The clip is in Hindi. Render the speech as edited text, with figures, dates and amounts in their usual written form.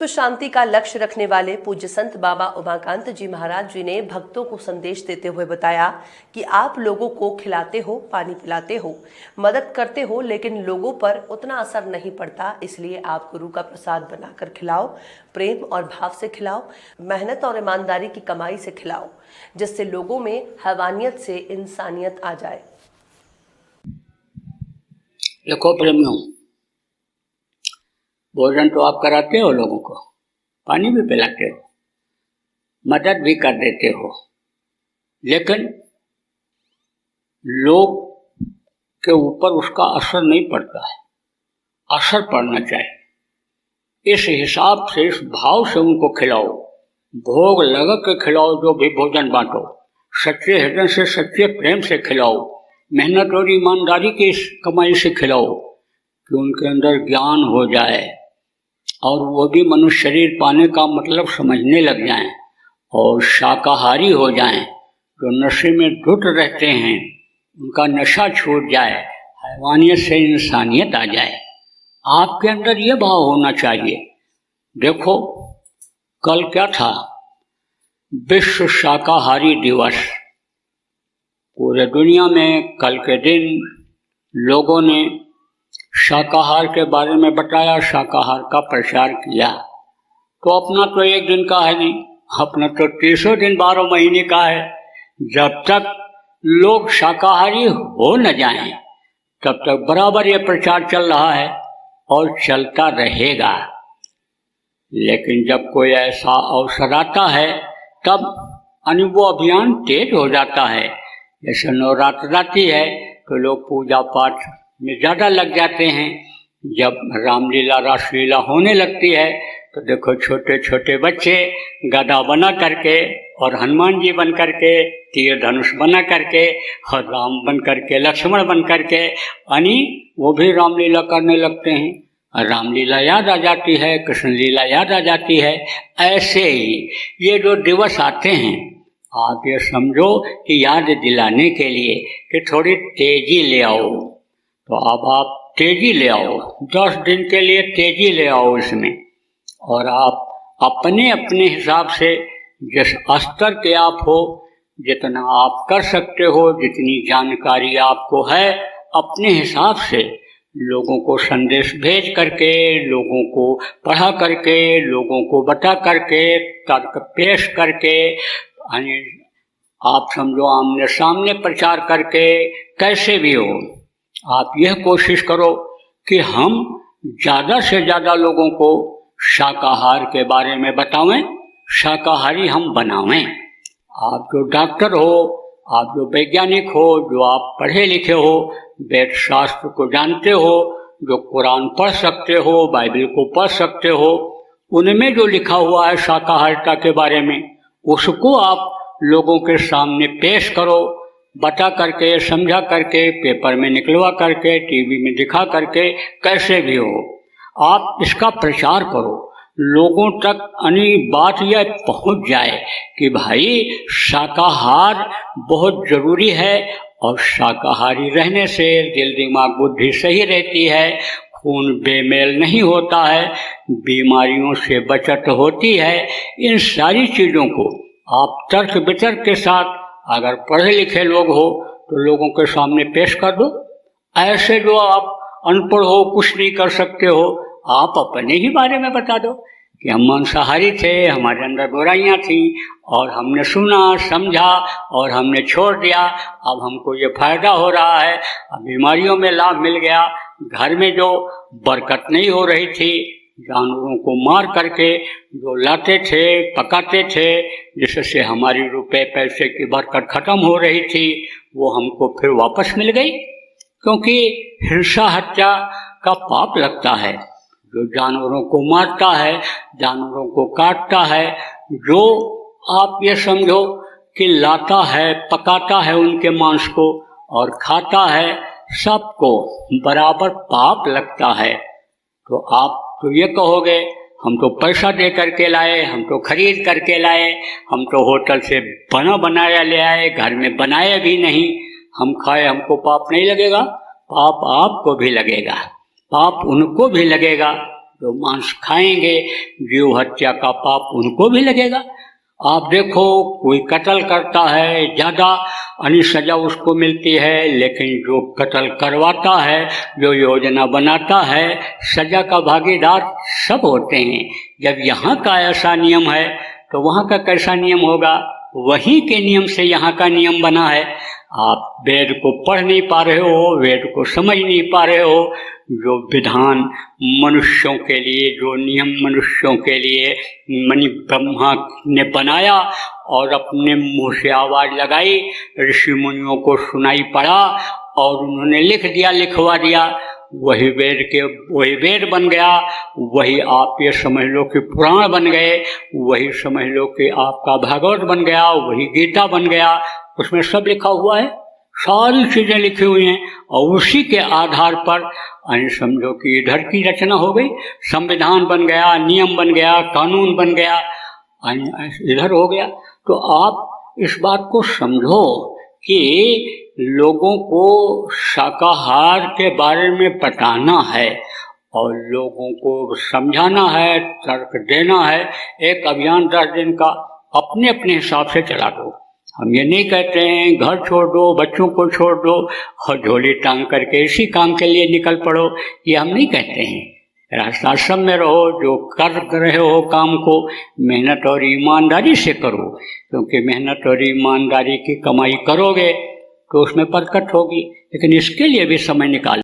तो शांति का लक्ष्य रखने वाले पूज्य संत बाबा उमाकांत जी महाराज जी ने भक्तों को संदेश देते हुए बताया कि आप लोगों को खिलाते हो, पानी पिलाते हो, मदद करते हो, लेकिन लोगों पर उतना असर नहीं पड़ता। इसलिए आप गुरु का प्रसाद बनाकर खिलाओ, प्रेम और भाव से खिलाओ, मेहनत और ईमानदारी की कमाई से खिलाओ, जिससे लोगों में हैवानियत से इंसानियत आ जाए। देखो प्रेमियों, भोजन तो आप कराते हो, लोगों को पानी भी पिलाते हो, मदद भी कर देते हो, लेकिन लोग के ऊपर उसका असर नहीं पड़ता है। असर पड़ना चाहिए। इस हिसाब से, इस भाव से उनको खिलाओ, भोग लगा के खिलाओ। जो भी भोजन बांटो, सच्चे हृदय से, सच्चे प्रेम से खिलाओ, मेहनत और ईमानदारी की इस कमाई से खिलाओ कि उनके अंदर ज्ञान हो जाए और वो भी मनुष्य शरीर पाने का मतलब समझने लग जाएं और शाकाहारी हो जाएं। जो नशे में धुत रहते हैं उनका नशा छूट जाए, हैवानियत से इंसानियत आ जाए। आपके अंदर ये भाव होना चाहिए। देखो, कल क्या था? विश्व शाकाहारी दिवस। पूरे दुनिया में कल के दिन लोगों ने शाकाहार के बारे में बताया, शाकाहार का प्रचार किया। तो अपना तो एक दिन का है नहीं, अपना तो 300 दिन 12 महीने का है। जब तक लोग शाकाहारी हो न जाएं, तब तक बराबर ये प्रचार चल रहा है और चलता रहेगा। लेकिन जब कोई ऐसा अवसर आता है, तब वो अभियान तेज हो जाता है। जैसे नवरात्र आती है तो लोग पूजा पाठ में ज़्यादा लग जाते हैं। जब रामलीला, रासलीला होने लगती है तो देखो, छोटे छोटे बच्चे गदा बना करके और हनुमान जी बन करके, तीर धनुष बना करके और राम बन करके, लक्ष्मण बन करके वो भी रामलीला करने लगते हैं। रामलीला याद आ जाती है, कृष्ण लीला याद आ जाती है। ऐसे ही ये जो दिवस आते हैं, आप ये समझो कि याद दिलाने के लिए कि थोड़ी तेजी ले आओ। तो अब आप तेजी ले आओ, 10 दिन के लिए तेजी ले आओ इसमें। और आप अपने अपने हिसाब से, जिस स्तर के आप हो, जितना आप कर सकते हो, जितनी जानकारी आपको है, अपने हिसाब से लोगों को संदेश भेज करके, लोगों को पढ़ा करके, लोगों को बता करके, तर्क पेश करके, आप समझो आमने सामने प्रचार करके, कैसे भी हो, आप यह कोशिश करो कि हम ज़्यादा से ज़्यादा लोगों को शाकाहार के बारे में बतावें, शाकाहारी हम बनावें। आप जो डॉक्टर हो, आप जो वैज्ञानिक हो, जो आप पढ़े लिखे हो, वेद शास्त्र को जानते हो, जो कुरान पढ़ सकते हो, बाइबल को पढ़ सकते हो, उनमें जो लिखा हुआ है शाकाहारिता के बारे में, उसको आप लोगों के सामने पेश करो, बता करके, समझा करके, पेपर में निकलवा करके, टीवी में दिखा करके, कैसे भी हो आप इसका प्रचार करो। लोगों तक बात यह पहुंच जाए कि भाई शाकाहार बहुत जरूरी है और शाकाहारी रहने से दिल, दिमाग, बुद्धि सही रहती है, खून बेमेल नहीं होता है, बीमारियों से बचत होती है। इन सारी चीज़ों को आप तर्क वितर्क के साथ, अगर पढ़े लिखे लोग हो तो लोगों के सामने पेश कर दो। ऐसे जो आप अनपढ़ हो, कुछ नहीं कर सकते हो, आप अपने ही बारे में बता दो कि हम मांसाहारी थे, हमारे अंदर बुराइयां थी और हमने सुना, समझा और हमने छोड़ दिया। अब हमको ये फायदा हो रहा है, अब बीमारियों में लाभ मिल गया। घर में जो बरकत नहीं हो रही थी, जानवरों को मार करके जो लाते थे, पकाते थे, जिससे हमारी रुपए पैसे की बरकत खत्म हो रही थी, वो हमको फिर वापस मिल गई। क्योंकि हिंसा हत्या का पाप लगता है। जो जानवरों को मारता है, जानवरों को काटता है, जो आप ये समझो कि लाता है, पकाता है उनके मांस को और खाता है, सबको बराबर पाप लगता है। तो आप तो ये कहोगे, हम तो पैसा दे करके लाए, हम तो खरीद करके लाए, हम तो होटल से बना बनाया ले आए, घर में बनाए भी नहीं, हम खाए, हमको पाप नहीं लगेगा? पाप आपको भी लगेगा, पाप उनको भी लगेगा जो मांस खाएंगे, जीव हत्या का पाप उनको भी लगेगा। आप देखो, कोई कत्ल करता है, ज्यादा सजा उसको मिलती है, लेकिन जो कत्ल करवाता है, जो योजना बनाता है, सजा का भागीदार सब होते हैं। जब यहाँ का ऐसा नियम है तो वहाँ का कैसा नियम होगा? वहीं के नियम से यहाँ का नियम बना है। आप वेद को पढ़ नहीं पा रहे हो, वेद को समझ नहीं पा रहे हो। जो विधान मनुष्यों के लिए, जो नियम मनुष्यों के लिए मणि ब्रह्मा ने बनाया और अपने मुंह से आवाज लगाई, ऋषि मुनियों को सुनाई पड़ा और उन्होंने लिख दिया, लिखवा दिया, वही वेद बन गया। वही आप ये समझ लो कि पुराण बन गए, वही समझ लो कि आपका भागवत बन गया, वही गीता बन गया। उसमें सब लिखा हुआ है, सारी चीजें लिखी हुई हैं और उसी के आधार पर समझो कि इधर की रचना हो गई, संविधान बन गया, नियम बन गया, कानून बन गया, इधर हो गया। तो आप इस बात को समझो कि लोगों को शाकाहार के बारे में बताना है और लोगों को समझाना है, तर्क देना है। एक अभियान 10 दिन का अपने अपने हिसाब से चला दो। हम ये नहीं कहते हैं घर छोड़ दो, बच्चों को छोड़ दो और झोली टांग करके इसी काम के लिए निकल पड़ो, ये हम नहीं कहते हैं। राष्ट्राश्रम में रहो, जो कर रहे हो काम को मेहनत और ईमानदारी से करो, क्योंकि मेहनत और ईमानदारी की कमाई करोगे तो उसमें बरकत होगी। लेकिन इसके लिए भी समय निकाल